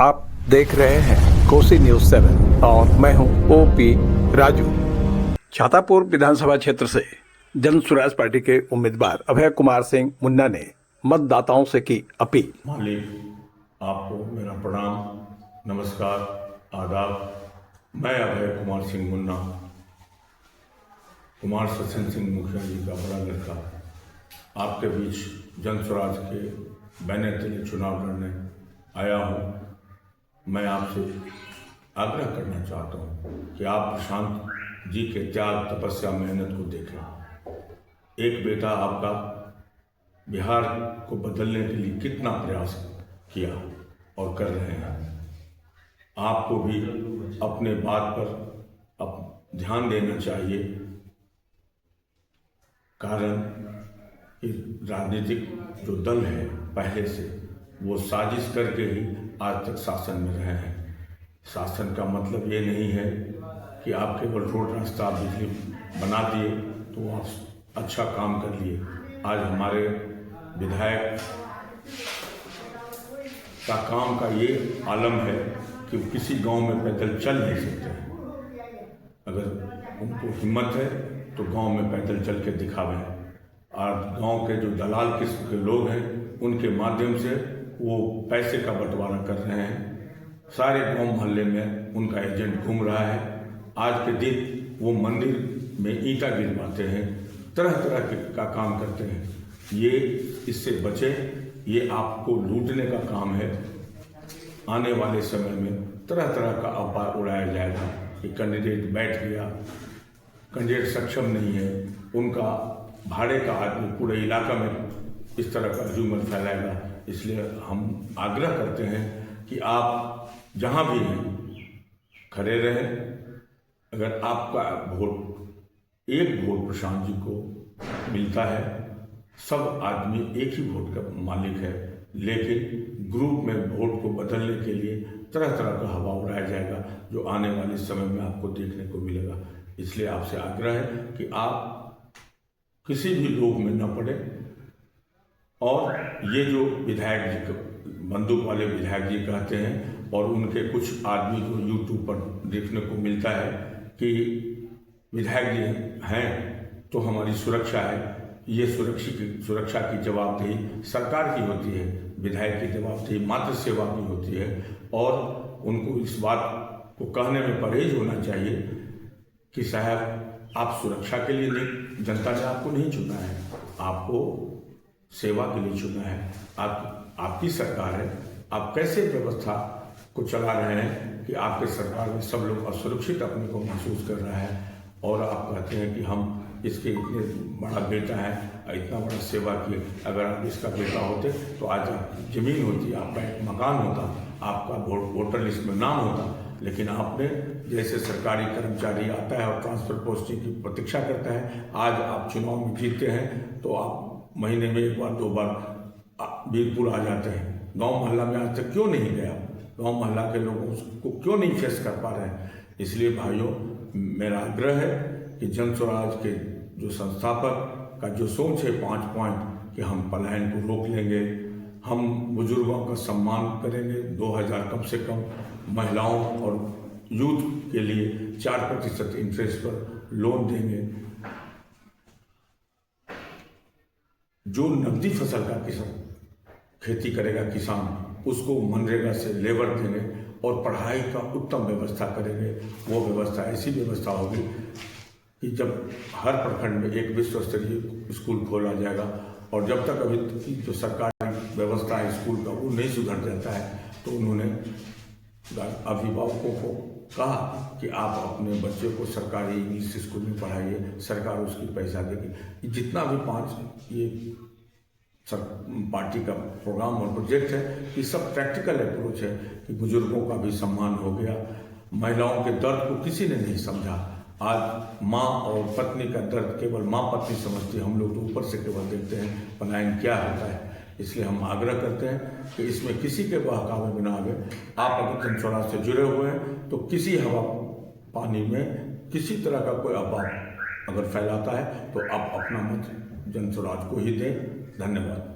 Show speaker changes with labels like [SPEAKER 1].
[SPEAKER 1] आप देख रहे हैं कोसी न्यूज 7 और मैं हूं ओपी राजू। छातापुर विधानसभा क्षेत्र से जन स्वराज पार्टी के उम्मीदवार अभय कुमार सिंह मुन्ना ने मतदाताओं से की अपील।
[SPEAKER 2] मालिक आपको मेरा प्रणाम, नमस्कार, आदाब। मैं अभय कुमार सिंह मुन्ना, कुमार सचिन सिंह मुखिया जी का बड़ा लड़का, आपके बीच जन स्वराज के बैनर तले चुनाव लड़ने आया हूँ। मैं आपसे आग्रह करना चाहता हूँ कि आप प्रशांत जी के त्याग, तपस्या, मेहनत को देखें। एक बेटा आपका बिहार को बदलने के लिए कितना प्रयास किया और कर रहे हैं। आपको भी अपने बात पर ध्यान देना चाहिए, कारण कि राजनीतिक जो दल है पहले से वो साजिश करके ही आज तक शासन में रहे हैं। शासन का मतलब ये नहीं है कि आप केवल रोड, रास्ता, बिजली बना दिए तो आप अच्छा काम कर लिए। आज हमारे विधायक का काम का ये आलम है कि वो किसी गांव में पैदल चल नहीं सकते हैं। अगर उनको हिम्मत है तो गांव में पैदल चल के दिखावें। और गांव के जो दलाल किस्म के लोग हैं उनके माध्यम से वो पैसे का बंटवारा कर रहे हैं। सारे गांव मोहल्ले में उनका एजेंट घूम रहा है। आज के दिन वो मंदिर में ईंटा गिरवाते हैं, तरह तरह का काम करते हैं। ये इससे बचे, ये आपको लूटने का काम है। आने वाले समय में तरह तरह का अफवाह उड़ाया जाएगा कि कैंडिडेट बैठ गया, कैंडिडेट सक्षम नहीं है, उनका भाड़े का आदमी पूरे इलाका में इस तरह का ह्यूमर फैलाएगा। इसलिए हम आग्रह करते हैं कि आप जहां भी हैं खड़े रहें। अगर आपका एक वोट प्रशांत जी को मिलता है, सब आदमी एक ही वोट का मालिक है, लेकिन ग्रुप में वोट को बदलने के लिए तरह तरह का हवा उड़ाया जाएगा जो आने वाले समय में आपको देखने को मिलेगा। इसलिए आपसे आग्रह है कि आप किसी भी लोग में न पड़े। और ये जो विधायक जी, बंदूक वाले विधायक जी कहते हैं, और उनके कुछ आदमी जो यूट्यूब पर देखने को मिलता है कि विधायक जी हैं तो हमारी सुरक्षा है। ये सुरक्षा की जवाबदेही सरकार की होती है, विधायक की जवाबदेही मात्र सेवा की होती है। और उनको इस बात को कहने में परहेज होना चाहिए कि साहब आप सुरक्षा के लिए नहीं, जनता ने आपको नहीं चुना है, आपको सेवा के लिए चुना है। आपकी सरकार है, आप कैसे व्यवस्था को चला रहे हैं कि आपके सरकार में सब लोग असुरक्षित अपने को महसूस कर रहा है। और आप कहते हैं कि हम इसके इतने बड़ा बेटा है, इतना बड़ा सेवा किए। अगर आप इसका बेटा होते तो आज आपकी जमीन होती, आपका एक मकान होता, आपका वोटर लिस्ट में नाम होता। लेकिन आपने, जैसे सरकारी कर्मचारी आता है और ट्रांसफर पोस्टिंग की प्रतीक्षा करता है, आज आप चुनाव में जीतते हैं तो आप महीने में एक बार दो बार वीरपुर आ जाते हैं। गांव मोहल्ला में आज तक क्यों नहीं गया? गांव मोहल्ला के लोगों को क्यों नहीं फेस कर पा रहे हैं? इसलिए भाइयों, मेरा आग्रह है कि जन स्वराज के जो संस्थापक का जो सोच है 5 पॉइंट कि हम पलायन को रोक लेंगे, हम बुजुर्गों का सम्मान करेंगे, 2000 कम से कम महिलाओं और यूथ के लिए 4% इंटरेस्ट पर लोन देंगे, जो नकदी फसल का किसान खेती करेगा किसान उसको मनरेगा से लेबर देंगे, और पढ़ाई का उत्तम व्यवस्था करेंगे। वो व्यवस्था ऐसी व्यवस्था होगी कि जब हर प्रखंड में एक विश्व स्तरीय स्कूल खोला जाएगा। और जब तक अभी की जो सरकारी व्यवस्था है स्कूल का वो नहीं सुधर जाता है, तो उन्होंने अभिभावकों को कहा कि आप अपने बच्चे को सरकारी इंग्लिश स्कूल में पढ़ाइए, सरकार उसकी पैसा देगी। जितना भी 5 ये पार्टी का प्रोग्राम और प्रोजेक्ट है, ये सब प्रैक्टिकल अप्रोच है कि बुजुर्गों का भी सम्मान हो गया। महिलाओं के दर्द को किसी ने नहीं समझा। आज माँ और पत्नी का दर्द केवल माँ पत्नी समझती है, हम लोग तो ऊपर से केवल देखते हैं पलायन क्या होता है। इसलिए हम आग्रह करते हैं कि इसमें किसी के बहकावे में ना आवे। आप अगर जन स्वराज से जुड़े हुए हैं तो किसी हवा पानी में किसी तरह का कोई अफवाह अगर फैलाता है तो आप अपना मत जन स्वराज को ही दें। धन्यवाद।